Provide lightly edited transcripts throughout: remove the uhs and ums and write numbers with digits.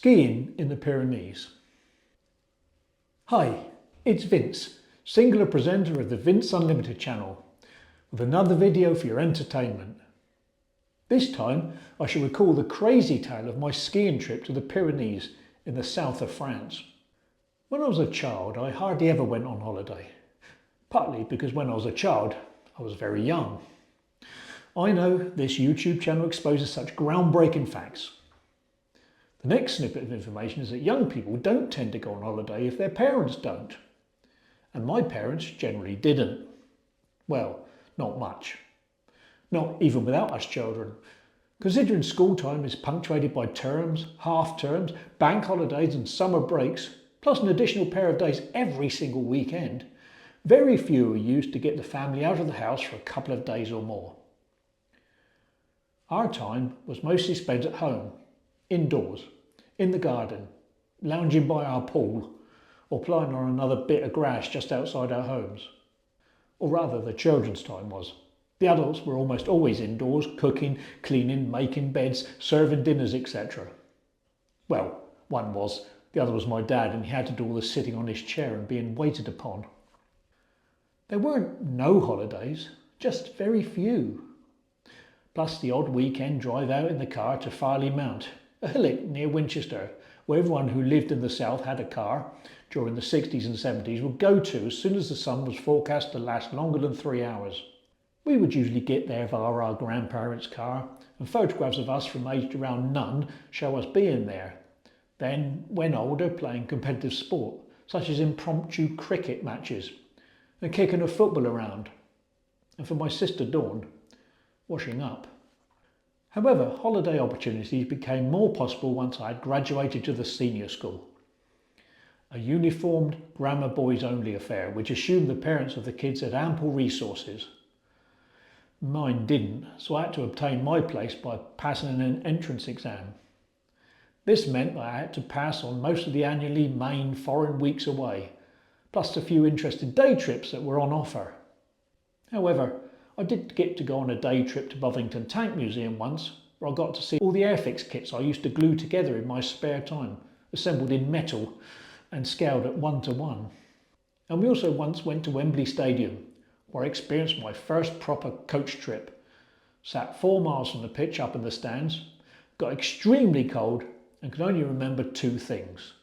Skiing in the Pyrenees. Hi, it's Vince, singular presenter of the Vince Unlimited channel, with another video for your entertainment. This time I shall recall the crazy tale of my skiing trip to the Pyrenees in the south of France. When I was a child, I hardly ever went on holiday, partly because when I was a child I was very young. I know this YouTube channel exposes such groundbreaking facts. The next snippet of information is that young people don't tend to go on holiday if their parents don't. And my parents generally didn't. Well, not much. Not even without us children. Considering school time is punctuated by terms, half terms, bank holidays and summer breaks, plus an additional pair of days every single weekend, very few are used to get the family out of the house for a couple of days or more. Our time was mostly spent at home, indoors, in the garden, lounging by our pool, or playing on another bit of grass just outside our homes. Or rather, the children's time was. The adults were almost always indoors, cooking, cleaning, making beds, serving dinners, etc. Well, one was. The other was my dad, and he had to do all the sitting on his chair and being waited upon. There weren't no holidays, just very few. Plus the odd weekend drive out in the car to Farley Mount, a hillock near Winchester, where everyone who lived in the south had a car during the 60s and 70s would go to as soon as the sun was forecast to last longer than 3 hours. We would usually get there via our grandparents' car, and photographs of us from aged around none show us being there. Then, when older, playing competitive sport, such as impromptu cricket matches, and kicking a football around. And for my sister Dawn, washing up. However, holiday opportunities became more possible once I had graduated to the senior school. A uniformed grammar boys only affair which assumed the parents of the kids had ample resources. Mine didn't, so I had to obtain my place by passing an entrance exam. This meant that I had to pass on most of the annually main foreign weeks away, plus a few interesting day trips that were on offer. However, I did get to go on a day trip to Bovington Tank Museum once, where I got to see all the airfix kits I used to glue together in my spare time, assembled in metal and scaled at 1:1. And we also once went to Wembley Stadium, where I experienced my first proper coach trip. Sat 4 miles from the pitch up in the stands, got extremely cold and could only remember 2 things.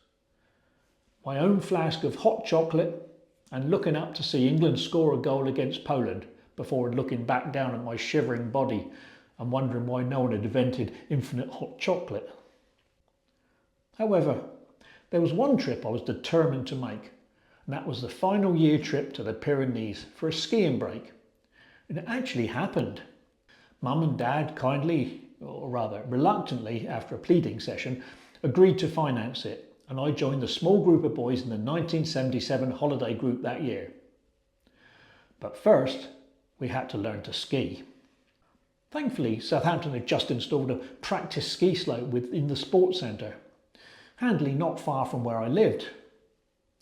My own flask of hot chocolate and looking up to see England score a goal against Poland, before looking back down at my shivering body and wondering why no one had invented infinite hot chocolate. However, there was one trip I was determined to make, and that was the final year trip to the Pyrenees for a skiing break. And it actually happened. Mum and Dad kindly, or rather reluctantly after a pleading session, agreed to finance it, and I joined the small group of boys in the 1977 holiday group that year. But first, we had to learn to ski. Thankfully, Southampton had just installed a practice ski slope within the sports centre, handily not far from where I lived.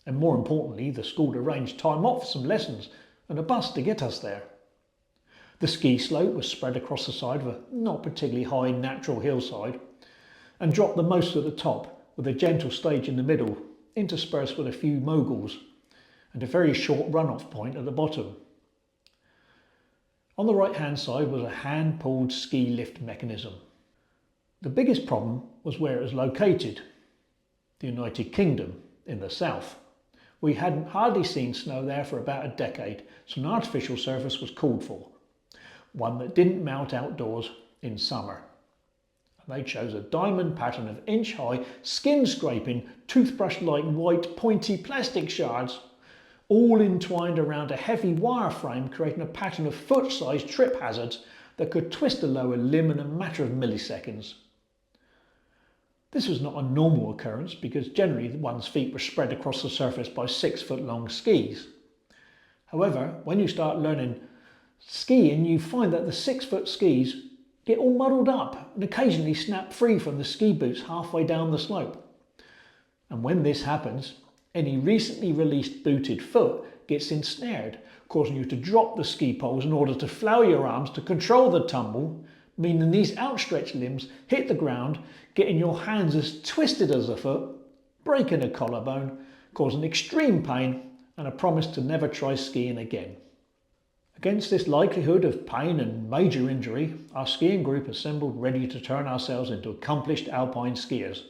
And more importantly, the school arranged time off for some lessons and a bus to get us there. The ski slope was spread across the side of a not particularly high natural hillside and dropped the most at the top, with a gentle stage in the middle, interspersed with a few moguls, and a very short run-off point at the bottom. On the right-hand side was a hand-pulled ski lift mechanism. The biggest problem was where it was located, the United Kingdom, in the south. We hadn't hardly seen snow there for about a decade, so an artificial surface was called for, one that didn't melt outdoors in summer. And they chose a diamond pattern of inch-high, skin-scraping, toothbrush-like white pointy plastic shards, all entwined around a heavy wire frame, creating a pattern of foot-sized trip hazards that could twist a lower limb in a matter of milliseconds. This was not a normal occurrence because generally one's feet were spread across the surface by 6-foot-long skis. However, when you start learning skiing, you find that the 6-foot skis get all muddled up and occasionally snap free from the ski boots halfway down the slope. And when this happens, any recently released booted foot gets ensnared, causing you to drop the ski poles in order to flower your arms to control the tumble meaning these outstretched limbs hit the ground, getting your hands as twisted as a foot, breaking a collarbone, causing extreme pain and a promise to never try skiing again. Against this likelihood of pain and major injury, our skiing group assembled ready to turn ourselves into accomplished alpine skiers.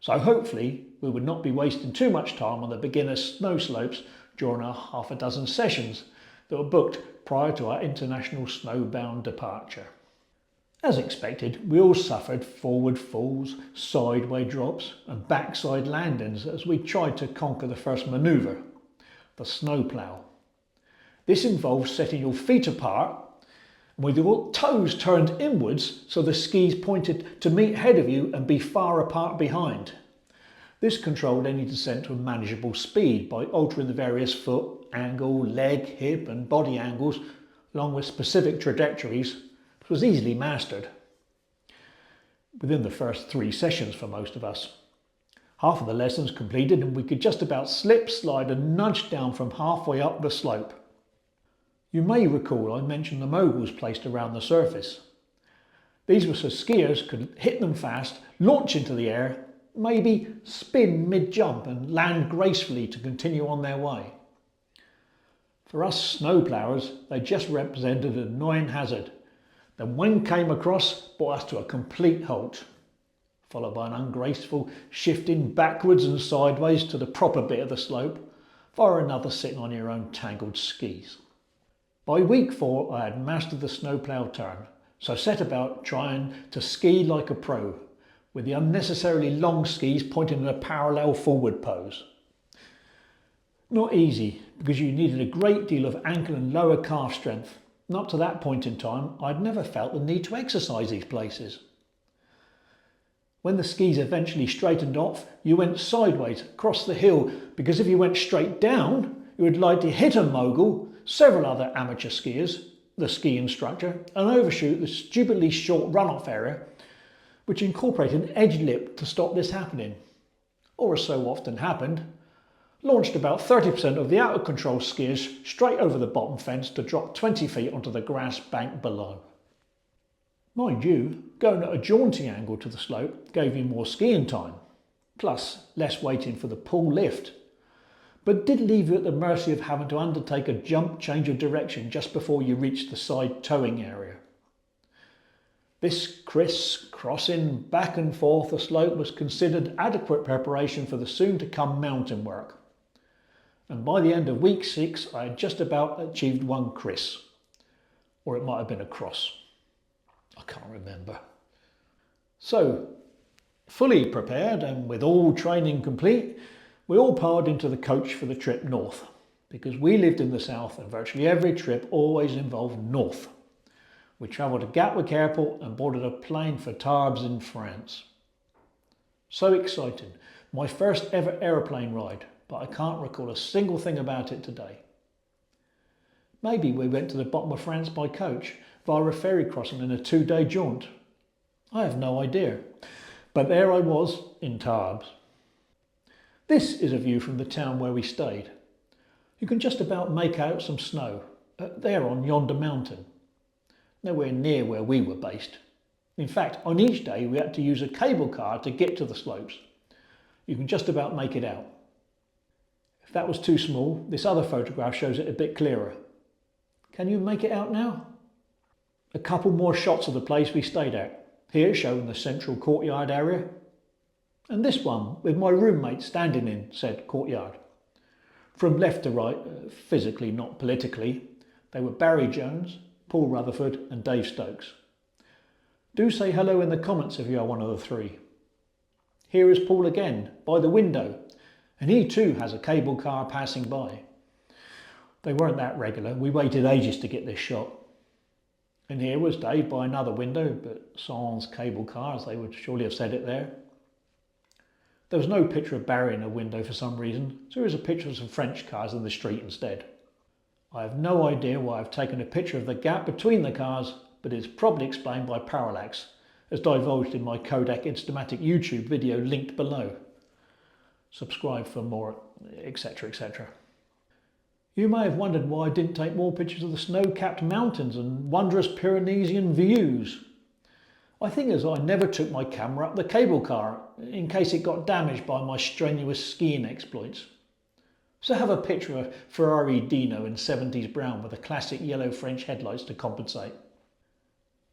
So hopefully we would not be wasting too much time on the beginner snow slopes during our half a dozen sessions that were booked prior to our international snowbound departure. As expected, we all suffered forward falls, sideways drops and backside landings as we tried to conquer the first manoeuvre, the snowplough. This involves setting your feet apart with your toes turned inwards so the skis pointed to meet ahead of you and be far apart behind. This controlled any descent to a manageable speed by altering the various foot, angle, leg, hip and body angles along with specific trajectories. It was easily mastered within the first 3 sessions for most of us. Half of the lessons completed and we could just about slip, slide and nudge down from halfway up the slope. You may recall I mentioned the moguls placed around the surface. These were so skiers could hit them fast, launch into the air, maybe spin mid-jump and land gracefully to continue on their way. For us snowploughers, they just represented an annoying hazard that when came across brought us to a complete halt, followed by an ungraceful shifting backwards and sideways to the proper bit of the slope, for another sitting on your own tangled skis. By week 4 I had mastered the snowplough turn, so set about trying to ski like a pro, with the unnecessarily long skis pointing in a parallel forward pose. Not easy, because you needed a great deal of ankle and lower calf strength, and up to that point in time I'd never felt the need to exercise these places. When the skis eventually straightened off, you went sideways across the hill, because if you went straight down, you would likely hit a mogul, several other amateur skiers, the ski instructor, and overshoot the stupidly short runoff area, which incorporated an edge lip to stop this happening. Or as so often happened, launched about 30% of the out of control skiers straight over the bottom fence to drop 20 feet onto the grass bank below. Mind you, going at a jaunty angle to the slope gave you more skiing time, plus less waiting for the pull lift, but did leave you at the mercy of having to undertake a jump change of direction just before you reached the side towing area. This criss-crossing back and forth the slope was considered adequate preparation for the soon-to-come mountain work. And by the end of week 6, I had just about achieved one criss. Or it might have been a cross. I can't remember. So, fully prepared and with all training complete, we all piled into the coach for the trip north, because we lived in the south and virtually every trip always involved north. We travelled to Gatwick Airport and boarded a plane for Tarbes in France. So exciting, my first ever aeroplane ride, but I can't recall a single thing about it today. Maybe we went to the bottom of France by coach via a ferry crossing in a 2-day jaunt. I have no idea, but there I was in Tarbes. This is a view from the town where we stayed. You can just about make out some snow, there on yonder mountain. Nowhere near where we were based. In fact, on each day we had to use a cable car to get to the slopes. You can just about make it out. If that was too small, this other photograph shows it a bit clearer. Can you make it out now? A couple more shots of the place we stayed at, here showing the central courtyard area. And this one with my roommate standing in said courtyard. From left to right, physically not politically, they were Barry Jones, Paul Rutherford and Dave Stokes. Do say hello in the comments if you are one of the 3. Here is Paul again, by the window, and he too has a cable car passing by. They weren't that regular, we waited ages to get this shot. And here was Dave by another window, but sans cable car, as they would surely have said it there. There was no picture of Barry in a window for some reason, so here is a picture of some French cars in the street instead. I have no idea why I've taken a picture of the gap between the cars, but it's probably explained by parallax, as divulged in my Kodak Instamatic YouTube video linked below. Subscribe for more, etc, etc. You may have wondered why I didn't take more pictures of the snow-capped mountains and wondrous Pyrenean views. I think as I never took my camera up the cable car in case it got damaged by my strenuous skiing exploits. So have a picture of a Ferrari Dino in 70s brown with the classic yellow French headlights to compensate.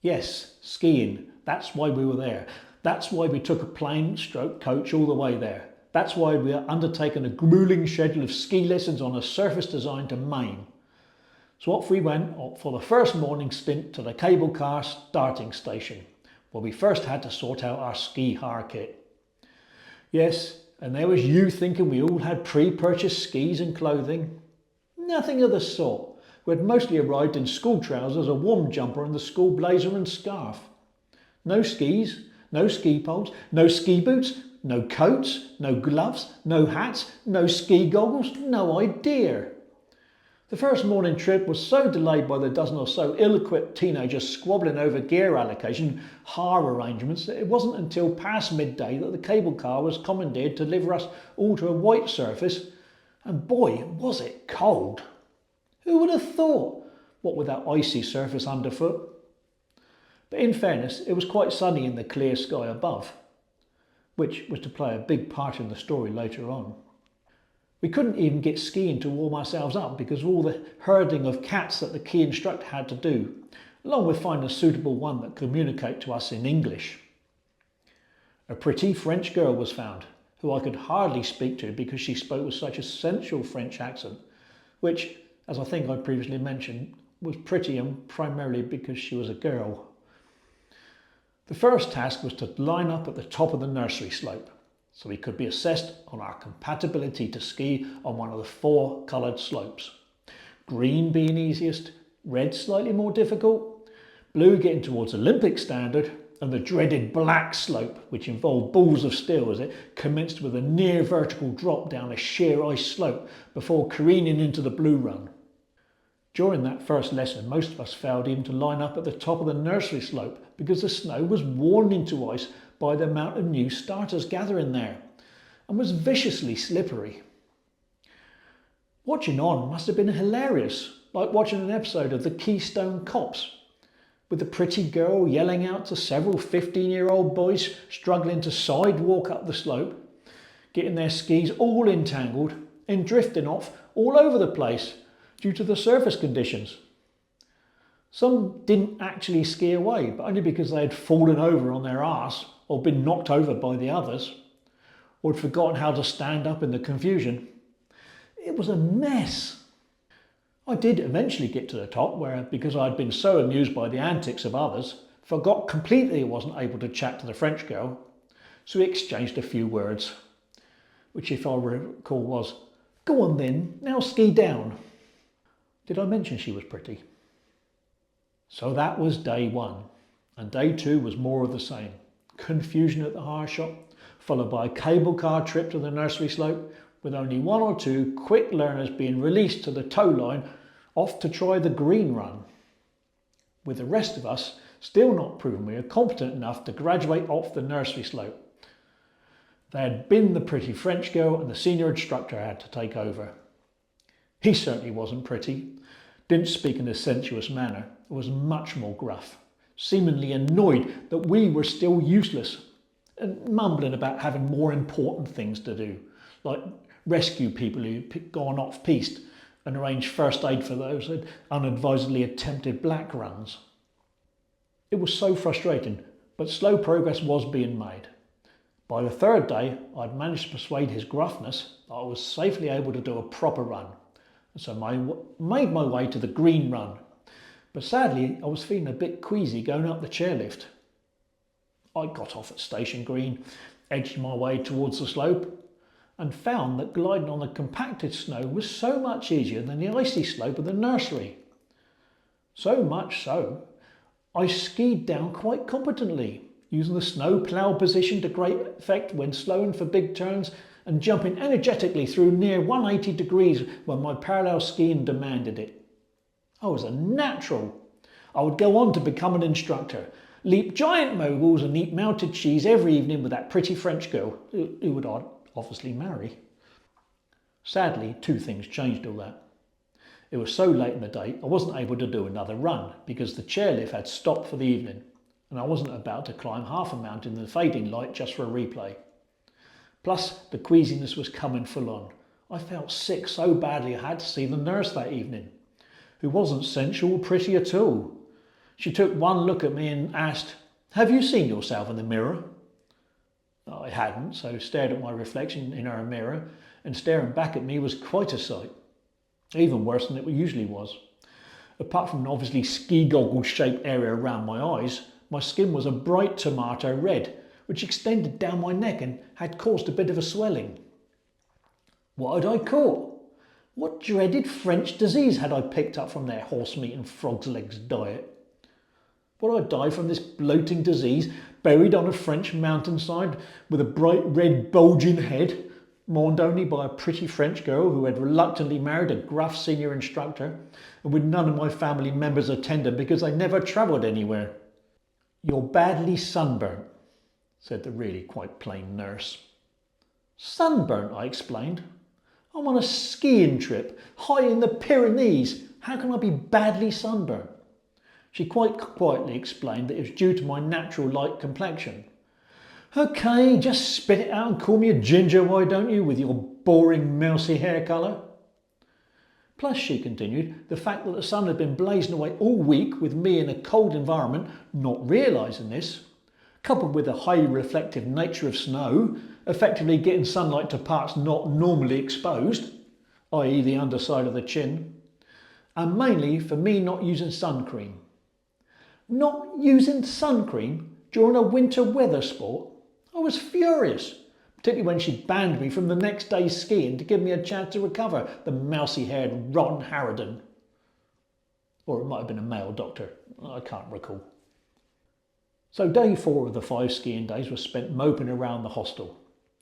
Yes, skiing, that's why we were there. That's why we took a plane stroke coach all the way there. That's why we are undertaking a grueling schedule of ski lessons on a surface designed to maim. So off we went for the first morning stint to the cable car starting station, where we first had to sort out our ski hire kit. Yes, and there was you thinking we all had pre-purchased skis and clothing. Nothing of the sort. We had mostly arrived in school trousers, a warm jumper and the school blazer and scarf. No skis, no ski poles, no ski boots, no coats, no gloves, no hats, no ski goggles, no idea. The first morning trip was so delayed by the dozen or so ill-equipped teenagers squabbling over gear allocation, hire arrangements, that it wasn't until past midday that the cable car was commandeered to deliver us all to a white surface, and boy, was it cold. Who would have thought, what with that icy surface underfoot? But in fairness, it was quite sunny in the clear sky above, which was to play a big part in the story later on. We couldn't even get skiing to warm ourselves up because of all the herding of cats that the key instructor had to do, along with finding a suitable one that could communicate to us in English. A pretty French girl was found, who I could hardly speak to because she spoke with such a sensual French accent, which, as I think I previously mentioned, was pretty and primarily because she was a girl. The first task was to line up at the top of the nursery slope, so we could be assessed on our compatibility to ski on one of the 4 coloured slopes. Green being easiest, red slightly more difficult, blue getting towards Olympic standard, and the dreaded black slope, which involved balls of steel as it commenced with a near vertical drop down a sheer ice slope before careening into the blue run. During that first lesson, most of us failed even to line up at the top of the nursery slope because the snow was worn into ice by the amount of new starters gathering there and was viciously slippery. Watching on must have been hilarious, like watching an episode of the Keystone Cops, with the pretty girl yelling out to several 15-year-old boys struggling to sidewalk up the slope, getting their skis all entangled and drifting off all over the place due to the surface conditions. Some didn't actually ski away, but only because they had fallen over on their arse or been knocked over by the others, or had forgotten how to stand up in the confusion. It was a mess. I did eventually get to the top where, because I'd been so amused by the antics of others, forgot completely I wasn't able to chat to the French girl, so we exchanged a few words, which if I recall was, "Go on then, now ski down." Did I mention she was pretty? So that was day 1, and day 2 was more of the same. Confusion at the hire shop, followed by a cable car trip to the nursery slope, with only 1 or 2 quick learners being released to the tow line off to try the green run, with the rest of us still not proven we were competent enough to graduate off the nursery slope. They had been the pretty French girl and the senior instructor had to take over. He certainly wasn't pretty, didn't speak in a sensuous manner, was much more gruff, seemingly annoyed that we were still useless, and mumbling about having more important things to do, like rescue people who'd gone off-piste and arrange first aid for those who had unadvisedly attempted black runs. It was so frustrating, but slow progress was being made. By the 3rd day, I'd managed to persuade his gruffness that I was safely able to do a proper run, and so I made my way to the green run. But sadly, I was feeling a bit queasy going up the chairlift. I got off at Station Green, edged my way towards the slope, and found that gliding on the compacted snow was so much easier than the icy slope of the nursery. So much so, I skied down quite competently, using the snow plough position to great effect when slowing for big turns and jumping energetically through near 180 degrees when my parallel skiing demanded it. I was a natural. I would go on to become an instructor, leap giant moguls and eat melted cheese every evening with that pretty French girl, who would obviously marry. Sadly, 2 things changed all that. It was so late in the day I wasn't able to do another run because the chairlift had stopped for the evening, and I wasn't about to climb half a mountain in the fading light just for a replay. Plus, the queasiness was coming full on. I felt sick so badly I had to see the nurse that evening, who wasn't sensual pretty at all. She took one look at me and asked, "Have you seen yourself in the mirror?" I hadn't, so stared at my reflection in her mirror, and staring back at me was quite a sight. Even worse than it usually was. Apart from an obviously ski goggles shaped area around my eyes, my skin was a bright tomato red, which extended down my neck and had caused a bit of a swelling. What had I caught? What dreaded French disease had I picked up from their horse meat and frog's legs diet? Would I die from this bloating disease, buried on a French mountainside with a bright red bulging head, mourned only by a pretty French girl who had reluctantly married a gruff senior instructor, and with none of my family members attendant because they never travelled anywhere? "You're badly sunburnt," said the really quite plain nurse. "Sunburnt?" I explained. "I'm on a skiing trip, high in the Pyrenees. How can I be badly sunburnt?" She quite quietly explained that it was due to my natural light complexion. "Okay, just spit it out and call me a ginger, why don't you, with your boring mousy hair colour?" Plus, she continued, the fact that the sun had been blazing away all week with me in a cold environment, not realising this, coupled with the highly reflective nature of snow, effectively getting sunlight to parts not normally exposed, i.e. the underside of the chin, and mainly for me not using sun cream. Not using sun cream during a winter weather sport? I was furious, particularly when she banned me from the next day's skiing to give me a chance to recover, the mousy-haired rotten harridan. Or it might have been a male doctor, I can't recall. So day 4 of the 5 skiing days was spent moping around the hostel,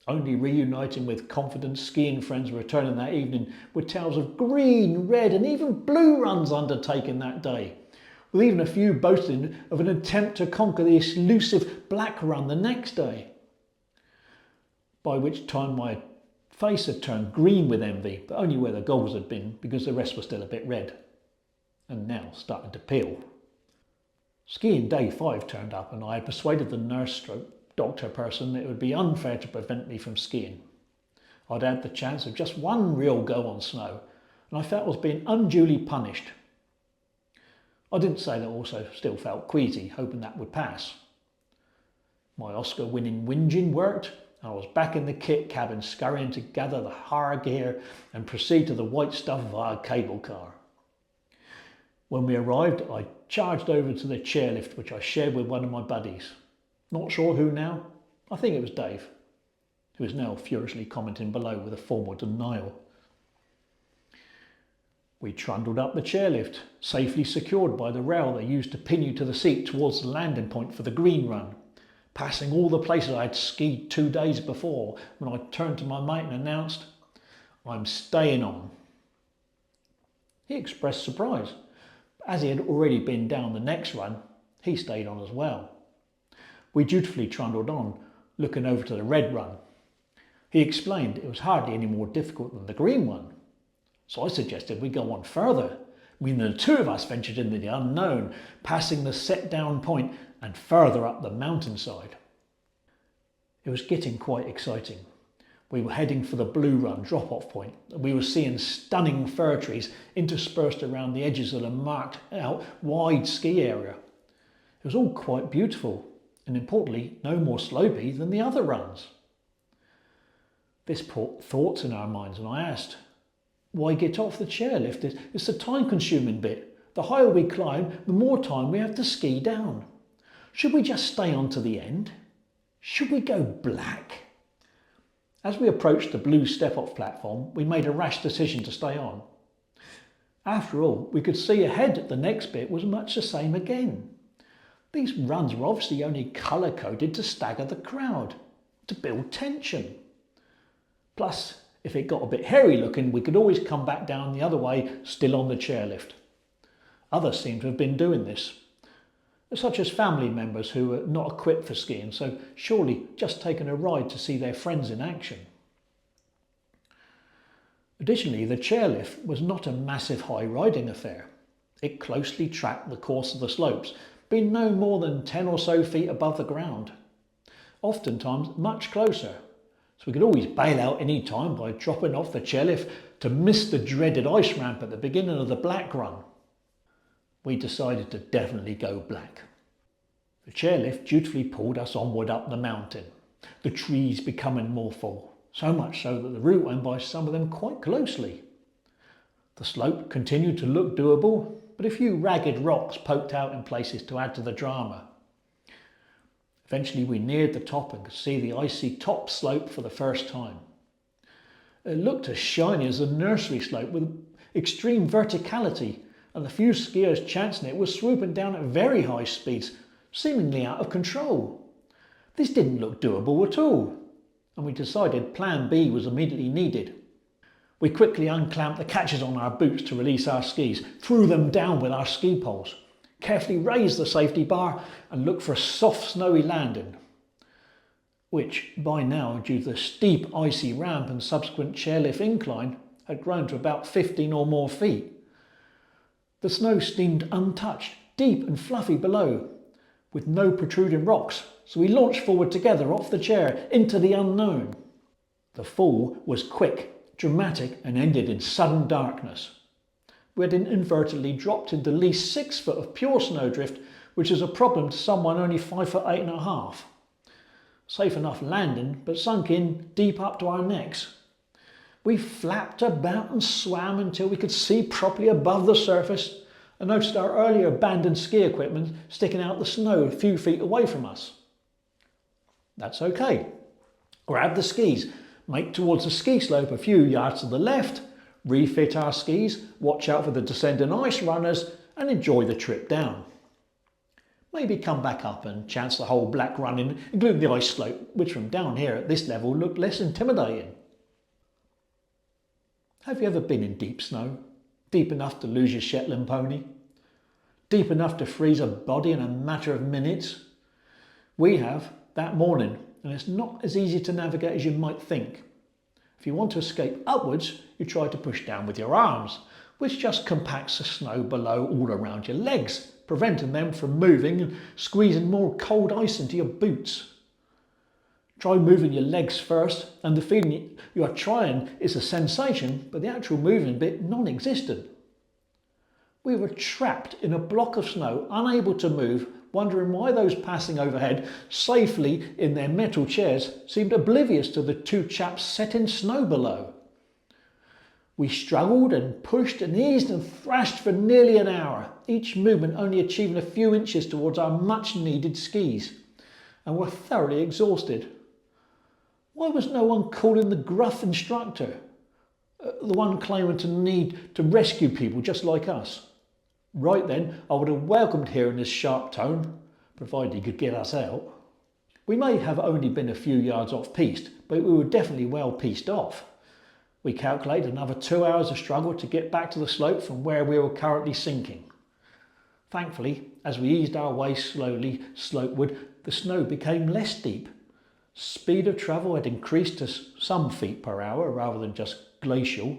only reuniting with confident skiing friends returning that evening with tales of green, red and even blue runs undertaken that day, with even a few boasting of an attempt to conquer the elusive black run the next day. By which time my face had turned green with envy, but only where the goggles had been, because the rest was still a bit red, and now starting to peel. Skiing day 5 turned up, and I had persuaded the nurse stroke doctor person that it would be unfair to prevent me from skiing. I'd had the chance of just one real go on snow, and I felt I was being unduly punished. I didn't say that I also still felt queasy, hoping that would pass. My Oscar-winning whinging worked, and I was back in the kit cabin scurrying to gather the hard gear and proceed to the white stuff via cable car. When we arrived, I charged over to the chairlift which I shared with one of my buddies. Not sure who now. I think it was Dave, who is now furiously commenting below with a formal denial. We trundled up the chairlift, safely secured by the rail they used to pin you to the seat towards the landing point for the green run, passing all the places I had skied 2 days before when I turned to my mate and announced, "I'm staying on." He expressed surprise. As he had already been down the next run, he stayed on as well. We dutifully trundled on, looking over to the red run. He explained it was hardly any more difficult than the green one. So I suggested we go on further, meaning the 2 of us ventured into the unknown, passing the set down point and further up the mountainside. It was getting quite exciting. We were heading for the blue run drop-off point, and we were seeing stunning fir trees interspersed around the edges of a marked out wide ski area. It was all quite beautiful, and importantly, no more slopey than the other runs. This put thoughts in our minds, and I asked, "Why get off the chairlift? It's the time-consuming bit. The higher we climb, the more time we have to ski down. Should we just stay on to the end? Should we go black?" As we approached the blue step-off platform, we made a rash decision to stay on. After all, we could see ahead that the next bit was much the same again. These runs were obviously only colour-coded to stagger the crowd, to build tension. Plus, if it got a bit hairy looking, we could always come back down the other way, still on the chairlift. Others seem to have been doing this, such as family members who were not equipped for skiing, so surely just taking a ride to see their friends in action. Additionally, the chairlift was not a massive high riding affair. It closely tracked the course of the slopes, being no more than 10 or so feet above the ground, oftentimes much closer, so we could always bail out any time by dropping off the chairlift to miss the dreaded ice ramp at the beginning of the black run. We decided to definitely go black. The chairlift dutifully pulled us onward up the mountain, the trees becoming more full, so much so that the route went by some of them quite closely. The slope continued to look doable, but a few ragged rocks poked out in places to add to the drama. Eventually we neared the top and could see the icy top slope for the first time. It looked as shiny as a nursery slope with extreme verticality, and the few skiers chancing it were swooping down at very high speeds, seemingly out of control. This didn't look doable at all, and we decided plan B was immediately needed. We quickly unclamped the catches on our boots to release our skis, threw them down with our ski poles, carefully raised the safety bar and looked for a soft snowy landing, which by now, due to the steep icy ramp and subsequent chairlift incline, had grown to about 15 or more feet. The snow seemed untouched, deep and fluffy below, with no protruding rocks, so we launched forward together off the chair into the unknown. The fall was quick, dramatic, and ended in sudden darkness. We had inadvertently dropped into at least 6 foot of pure snowdrift, which is a problem to someone only 5'8½". Safe enough landing, but sunk in deep up to our necks. We flapped about and swam until we could see properly above the surface and noticed our earlier abandoned ski equipment sticking out the snow a few feet away from us. That's okay. Grab the skis, make towards the ski slope a few yards to the left, refit our skis, watch out for the descending ice runners and enjoy the trip down. Maybe come back up and chance the whole black running, including the ice slope, which from down here at this level looked less intimidating. Have you ever been in deep snow? Deep enough to lose your Shetland pony? Deep enough to freeze a body in a matter of minutes? We have, that morning, and it's not as easy to navigate as you might think. If you want to escape upwards, you try to push down with your arms, which just compacts the snow below all around your legs, preventing them from moving and squeezing more cold ice into your boots. Try moving your legs first, and the feeling you are trying is a sensation, but the actual moving bit non-existent. We were trapped in a block of snow, unable to move, wondering why those passing overhead safely in their metal chairs seemed oblivious to the two chaps set in snow below. We struggled and pushed and eased and thrashed for nearly an hour, each movement only achieving a few inches towards our much needed skis, and were thoroughly exhausted. Why was no one calling the gruff instructor, the one claiming to need to rescue people just like us? Right then, I would have welcomed hearing this sharp tone, provided he could get us out. We may have only been a few yards off piste, but we were definitely well piste off. We calculated another 2 hours of struggle to get back to the slope from where we were currently sinking. Thankfully, as we eased our way slowly slopeward, the snow became less deep. Speed of travel had increased to some feet per hour rather than just glacial.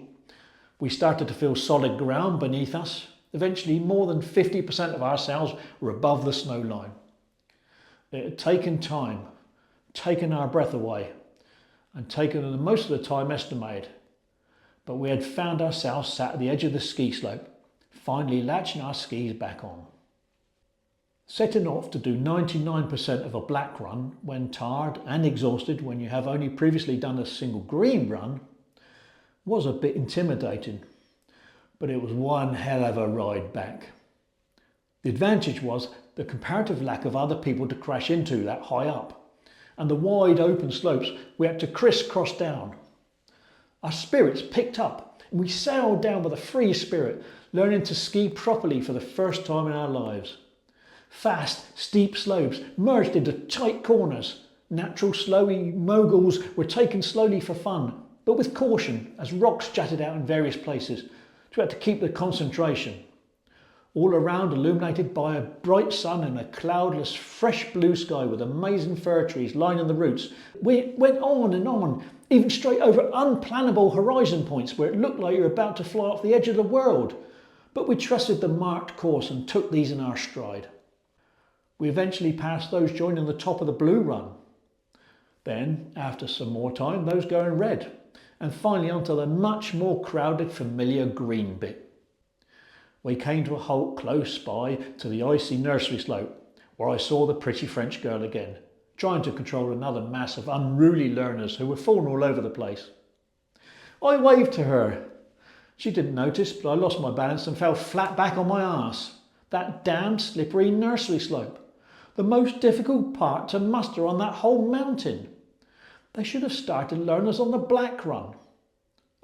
We started to feel solid ground beneath us. Eventually, more than 50% of ourselves were above the snow line. It had taken time, taken our breath away, and taken the most of the time estimated. But we had found ourselves sat at the edge of the ski slope, finally latching our skis back on. Setting off to do 99% of a black run when tired and exhausted when you have only previously done a single green run was a bit intimidating, but it was one hell of a ride back. The advantage was the comparative lack of other people to crash into that high up, and the wide open slopes we had to crisscross down. Our spirits picked up and we sailed down with a free spirit, learning to ski properly for the first time in our lives. Fast, steep slopes merged into tight corners. Natural, slowy moguls were taken slowly for fun, but with caution as rocks jutted out in various places, so we had to keep the concentration. All around illuminated by a bright sun and a cloudless, fresh blue sky with amazing fir trees lining the routes. We went on and on, even straight over unplannable horizon points where it looked like you were about to fly off the edge of the world. But we trusted the marked course and took these in our stride. We eventually passed those joining the top of the blue run. Then, after some more time, those going red, and finally onto the much more crowded familiar green bit. We came to a halt close by to the icy nursery slope, where I saw the pretty French girl again, trying to control another mass of unruly learners who were falling all over the place. I waved to her. She didn't notice, but I lost my balance and fell flat back on my arse. That damned slippery nursery slope. The most difficult part to muster on that whole mountain. They should have started learners on the black run.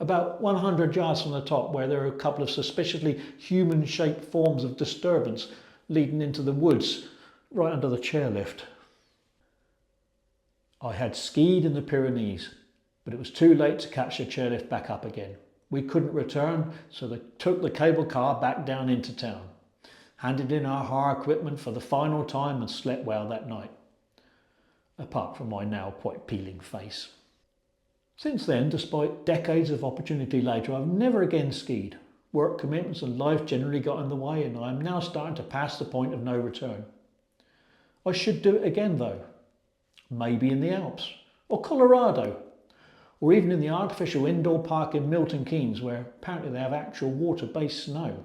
About 100 yards from the top, where there are a couple of suspiciously human-shaped forms of disturbance leading into the woods, right under the chairlift. I had skied in the Pyrenees, but it was too late to catch the chairlift back up again. We couldn't return, so they took the cable car back down into town, handed in our hire equipment for the final time and slept well that night, apart from my now quite peeling face. Since then, despite decades of opportunity later, I've never again skied. Work commitments and life generally got in the way, and I am now starting to pass the point of no return. I should do it again though, maybe in the Alps, or Colorado, or even in the artificial indoor park in Milton Keynes, where apparently they have actual water-based snow.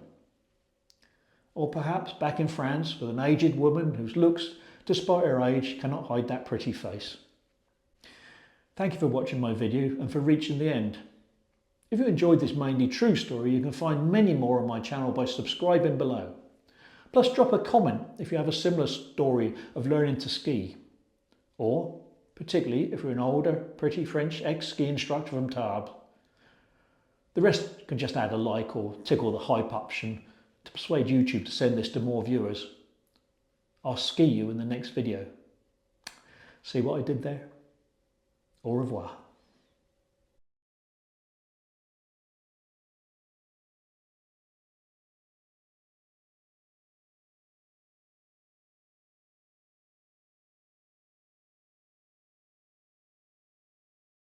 Or perhaps back in France with an aged woman whose looks, despite her age, cannot hide that pretty face. Thank you for watching my video and for reaching the end. If you enjoyed this mainly true story, you can find many more on my channel by subscribing below. Plus drop a comment if you have a similar story of learning to ski. Or, particularly if you're an older, pretty French ex-ski instructor from Tarbes. The rest can just add a like or tickle the hype option to persuade YouTube to send this to more viewers. I'll ski you in the next video. See what I did there? Au revoir.